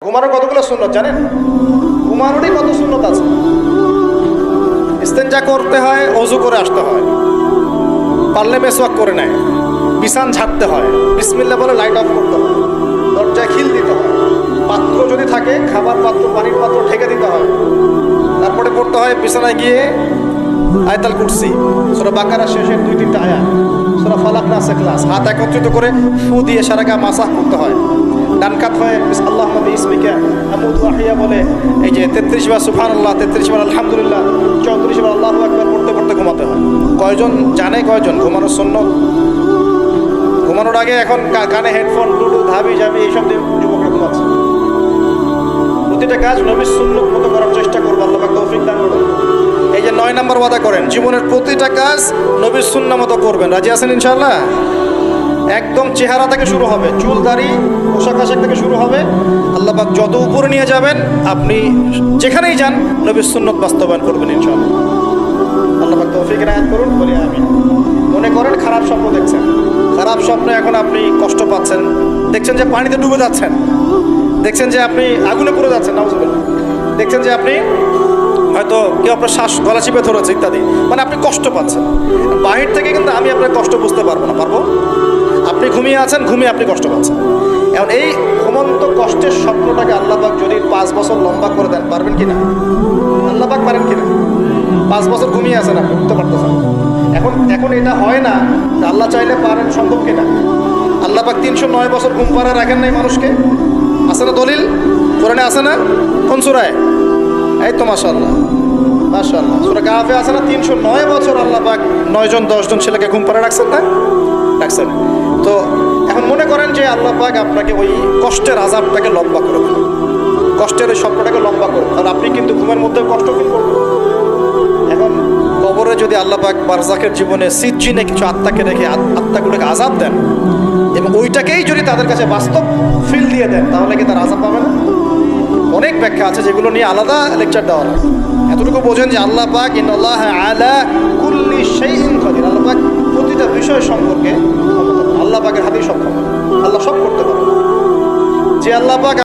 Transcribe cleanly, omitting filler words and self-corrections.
ঘুমানোর কতগুলো সুন্নত জানেন? ঘুমানোরই কত সুন্নত আছে। ইস্তেঞ্জা করতে হয়, ওযু করে আসতে হয়, পারলে মেসওয়াক করে নেয়, বিছান ঝাড়তে হয়, বিসমিল্লাহ বলে লাইট অফ করতে হয়, দরজায় খিল দিতে হয়, পাত্র যদি থাকে খাবার পাত্র পানির পাত্র ঢেকে দিতে হয়, তারপরে পড়তে হয় বিছানায় গিয়ে আয়াতুল কুরসি, সূরা বাকারা শেষের 2-3টা আয়াত, সূরা ফালাক নাস ইখলাস, হাত একত্রিত করে ফু দিয়ে সারা গা মাসাহ করতে হয়। ডান কাত হয়ে আল্লাহুম্মা বিইসমিকা আমুতু ওয়া আহইয়া বলে এই যে 33 বার সুবহানাল্লাহ, 33 বার আলহামদুলিল্লাহ, 34 বার আল্লাহু আকবার পড়তে পড়তে ঘুমাতে হয়। কয়জন জানে কয়জন ঘুমানোর সুন্নত? ঘুমানোর আগে এখন কানে হেডফোন, ব্লুটুথ, হাবি জাবি এইসব দিয়ে যুবকরা ঘুমাচ্ছে। প্রতিটা কাজ নবীর সুন্নত মতো করার চেষ্টা করবো, আল্লাহ পাক তৌফিক দান করুন। এই যে 9 নম্বর ওয়াদা করেন, জীবনের প্রতিটা কাজ নবীর সুন্নাহ মতো করবেন। রাজি আছেন ইনশাআল্লাহ? একদম চেহারা থেকে শুরু হবে, চুল দাড়ি পোশাক আশাক থেকে শুরু হবে। আল্লাহ পাক যত উপরে নিয়ে যাবেন, আপনি যেখানেই যান নবীর সুন্নত বাস্তবায়ন করবেন ইনশাআল্লাহ। আল্লাহ পাক তৌফিক এনায়েত করুন, বলি আমিন। মনে করেন খারাপ স্বপ্ন দেখছেন, খারাপ স্বপ্নে এখন আপনি কষ্ট পাচ্ছেন, দেখছেন যে পানিতে ডুবে যাচ্ছেন, দেখছেন যে আপনি আগুনে পুড়ে যাচ্ছেন, নাউজুবিল্লাহ, দেখছেন যে আপনি হয়তো কেউ আপনার শ্বাস গলা চিপে ধরেছে ইত্যাদি, মানে আপনি কষ্ট পাচ্ছেন। বাহির থেকে কিন্তু আমি আপনার কষ্ট বুঝতে পারবো না, পারবো? আপনি ঘুমিয়ে আছেন, ঘুমিয়ে আপনি কষ্ট পাচ্ছেন। এখন এই ঘুমন্ত কষ্টের স্বপ্নটাকে আল্লাহ পাক যদি 5 বছর লম্বা করে দেন, পারবেন কি না? আল্লাহ পাক পারেন কি না? 5 বছর ঘুমিয়ে আছেন, আপনি উঠতে পারতেছেন। এখন এটা হয় না, আল্লাহ চাইলে পারেন, সম্ভব কিনা? আল্লাহ পাক 309 বছর ঘুম পাড়া রাখেন নাই মানুষকে, আছে না দলিল? কোরআনে আছে না? কোন সূরায়? এই তো মাশাআল্লাহ, মাশাআল্লাহ, সূরা কাহফে আছে না? 309 বছর আল্লাহ পাক 9 জন 10 জন ছেলেকে ঘুম পাড়া রাখছেন না? রাখছেন। তো এখন মনে করেন যে আল্লাহ পাক আপনাকে ওই কষ্টের আযাবটাকে লম্বা করে দেন, কষ্টের ওই স্বপ্নটাকে লম্বা করে, তাহলে আপনি কিন্তু ঘুমের মধ্যে কষ্ট ফিল করবেন। এখন কবরে যদি আল্লাহ পাক বারজাখের জীবনে সিজ্জিনে কিছু আত্মাকে রেখে আত্মাগুলোকে আযাব দেন এবং ওইটাকেই যদি তাদের কাছে বাস্তব ফিল দিয়ে দেন, তাহলে কি তার আযাব পাবে না? অনেক ব্যাখ্যা আছে যেগুলো নিয়ে আলাদা লেকচার দেওয়া লাগে। এতটুকু বোঝেন যে আল্লাহ পাক ইন্নাল্লাহা আলা কুল্লি শাইইন কাদির, আল্লাহ পাক প্রতিটা বিষয় সম্পর্কে, আল্লাহ পাকের হাতেই সব ক্ষমতা, আল্লাহ সব করতে পারে। যে আল্লাহ পাক